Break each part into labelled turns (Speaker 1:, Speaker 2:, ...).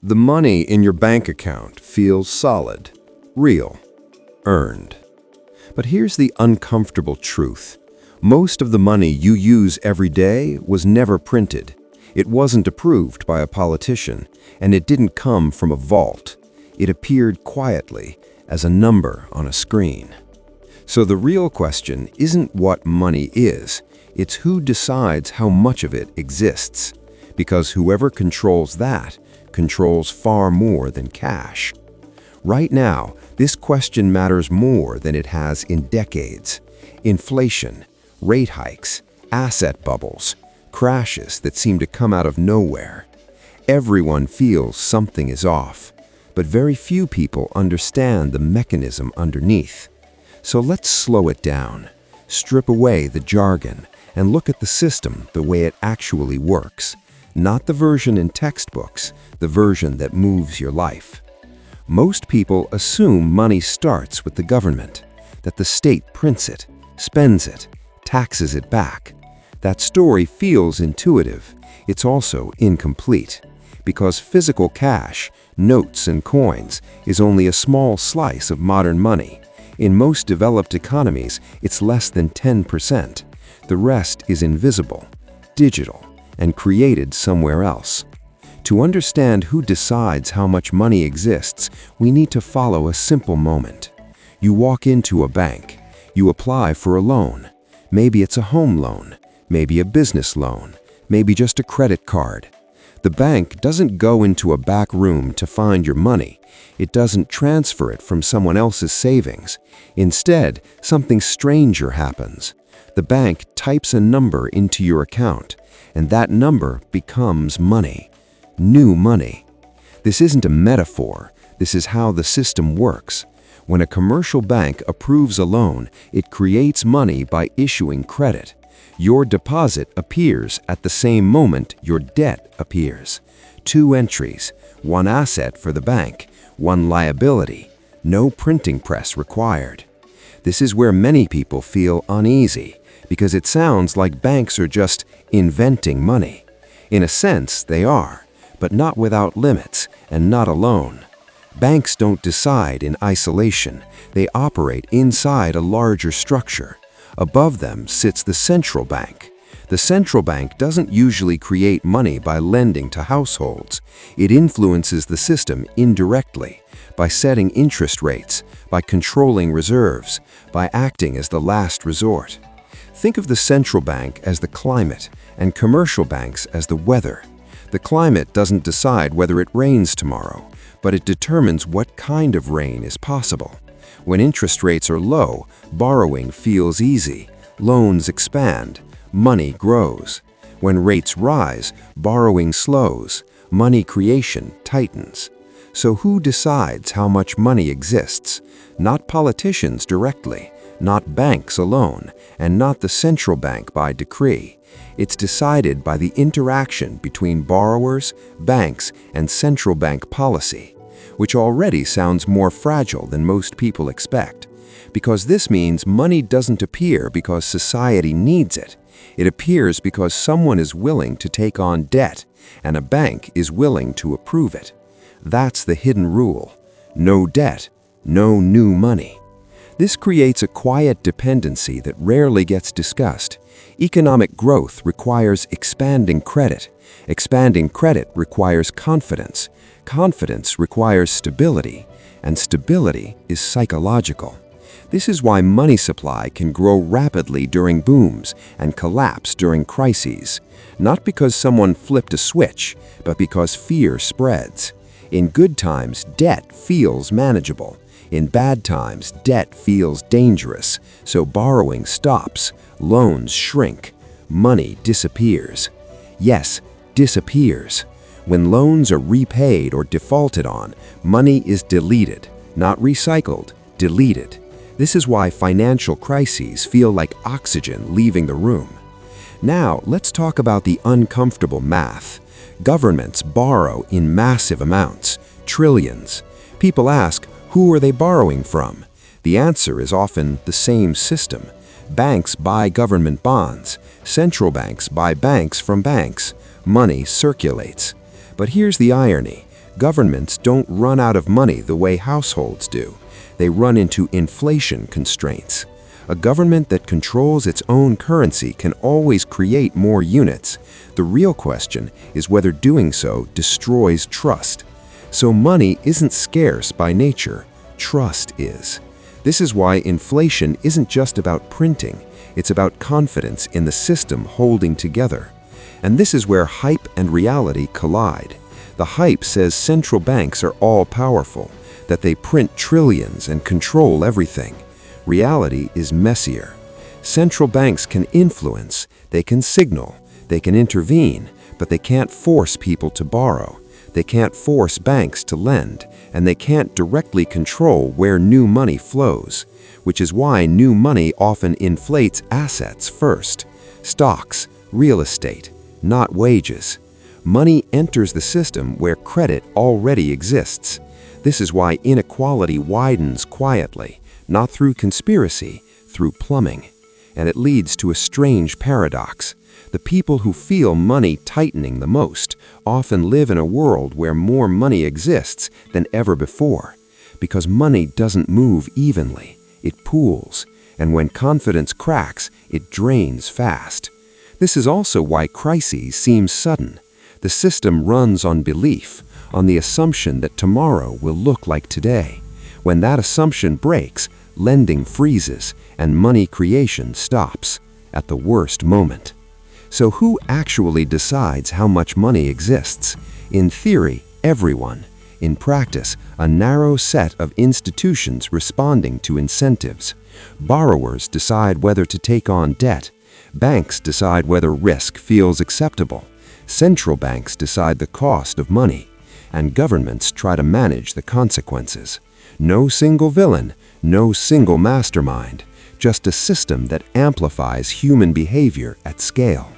Speaker 1: The money in your bank account feels solid, real, earned. But here's the uncomfortable truth. Most of the money you use every day was never printed. It wasn't approved by a politician, and it didn't come from a vault. It appeared quietly as a number on a screen. So the real question isn't what money is, it's who decides how much of it exists. Because whoever controls that controls far more than cash. Right now, this question matters more than it has in decades. Inflation, rate hikes, asset bubbles, crashes that seem to come out of nowhere. Everyone feels something is off, but very few people understand the mechanism underneath. So let's slow it down, strip away the jargon, and look at the system the way it actually works. Not the version in textbooks, the version that moves your life. Most people assume money starts with the government, that the state prints it, spends it, taxes it back. That story feels intuitive. It's also incomplete, because physical cash, notes and coins, is only a small slice of modern money. In most developed economies, it's less than 10%. The rest is invisible, digital, and created somewhere else. To understand who decides how much money exists, we need to follow a simple moment. You walk into a bank. You apply for a loan. Maybe it's a home loan, maybe a business loan, maybe just a credit card. The bank doesn't go into a back room to find your money. It doesn't transfer it from someone else's savings. Instead, something stranger happens. The bank types a number into your account, and that number becomes money. New money. This isn't a metaphor. This is how the system works. When a commercial bank approves a loan, it creates money by issuing credit. Your deposit appears at the same moment your debt appears. Two entries, one asset for the bank, one liability. No printing press required. This is where many people feel uneasy, because it sounds like banks are just inventing money. In a sense, they are, but not without limits and not alone. Banks don't decide in isolation. They operate inside a larger structure. Above them sits the central bank. The central bank doesn't usually create money by lending to households. It influences the system indirectly, by setting interest rates, by controlling reserves, by acting as the last resort. Think of the central bank as the climate and commercial banks as the weather. The climate doesn't decide whether it rains tomorrow, but it determines what kind of rain is possible. When interest rates are low, borrowing feels easy, loans expand, money grows. When rates rise, borrowing slows, money creation tightens. So who decides how much money exists? Not politicians directly, not banks alone, and not the central bank by decree. It's decided by the interaction between borrowers, banks, and central bank policy, which already sounds more fragile than most people expect. Because this means money doesn't appear because society needs it. It appears because someone is willing to take on debt, and a bank is willing to approve it. That's the hidden rule. No debt, no new money. This creates a quiet dependency that rarely gets discussed. Economic growth requires expanding credit. Expanding credit requires confidence. Confidence requires stability, and stability is psychological. This is why money supply can grow rapidly during booms and collapse during crises. Not because someone flipped a switch, but because fear spreads. In good times, debt feels manageable. In bad times, debt feels dangerous, so borrowing stops, loans shrink, money disappears. Yes, disappears. When loans are repaid or defaulted on, money is deleted, not recycled, deleted. This is why financial crises feel like oxygen leaving the room. Now, let's talk about the uncomfortable math. Governments borrow in massive amounts, trillions. People ask, who are they borrowing from? The answer is often the same system. Banks buy government bonds. Central banks buy banks from banks. Money circulates. But here's the irony. Governments don't run out of money the way households do. They run into inflation constraints. A government that controls its own currency can always create more units. The real question is whether doing so destroys trust. So money isn't scarce by nature, trust is. This is why inflation isn't just about printing, it's about confidence in the system holding together. And this is where hype and reality collide. The hype says central banks are all-powerful, that they print trillions and control everything. Reality is messier. Central banks can influence, they can signal, they can intervene, but they can't force people to borrow. They can't force banks to lend, and they can't directly control where new money flows, which is why new money often inflates assets first. Stocks, real estate, not wages. Money enters the system where credit already exists. This is why inequality widens quietly, not through conspiracy, through plumbing. And it leads to a strange paradox. The people who feel money tightening the most often live in a world where more money exists than ever before. Because money doesn't move evenly, it pools, and when confidence cracks, it drains fast. This is also why crises seem sudden. The system runs on belief, on the assumption that tomorrow will look like today. When that assumption breaks, lending freezes and money creation stops at the worst moment. So who actually decides how much money exists? In theory, everyone. In practice, a narrow set of institutions responding to incentives. Borrowers decide whether to take on debt. Banks decide whether risk feels acceptable. Central banks decide the cost of money. And governments try to manage the consequences. No single villain, no single mastermind, just a system that amplifies human behavior at scale.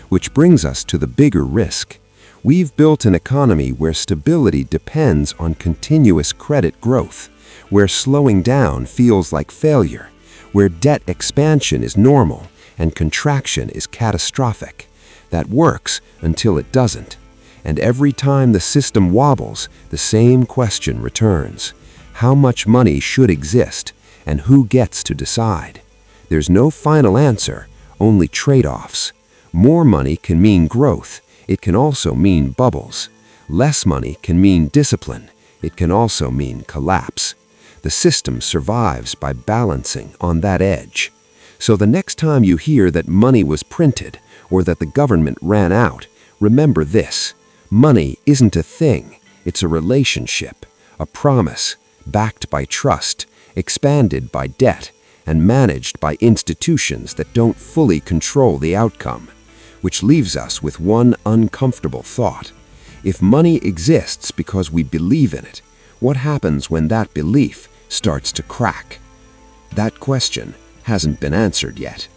Speaker 1: Which brings us to the bigger risk. We've built an economy where stability depends on continuous credit growth, where slowing down feels like failure, where debt expansion is normal and contraction is catastrophic. That works until it doesn't. And every time the system wobbles, the same question returns. How much money should exist, and who gets to decide? There's no final answer, only trade-offs. More money can mean growth. It can also mean bubbles. Less money can mean discipline. It can also mean collapse. The system survives by balancing on that edge. So the next time you hear that money was printed or that the government ran out, remember this. Money isn't a thing. It's a relationship, a promise, backed by trust, expanded by debt, and managed by institutions that don't fully control the outcome. Which leaves us with one uncomfortable thought. If money exists because we believe in it, what happens when that belief starts to crack? That question hasn't been answered yet.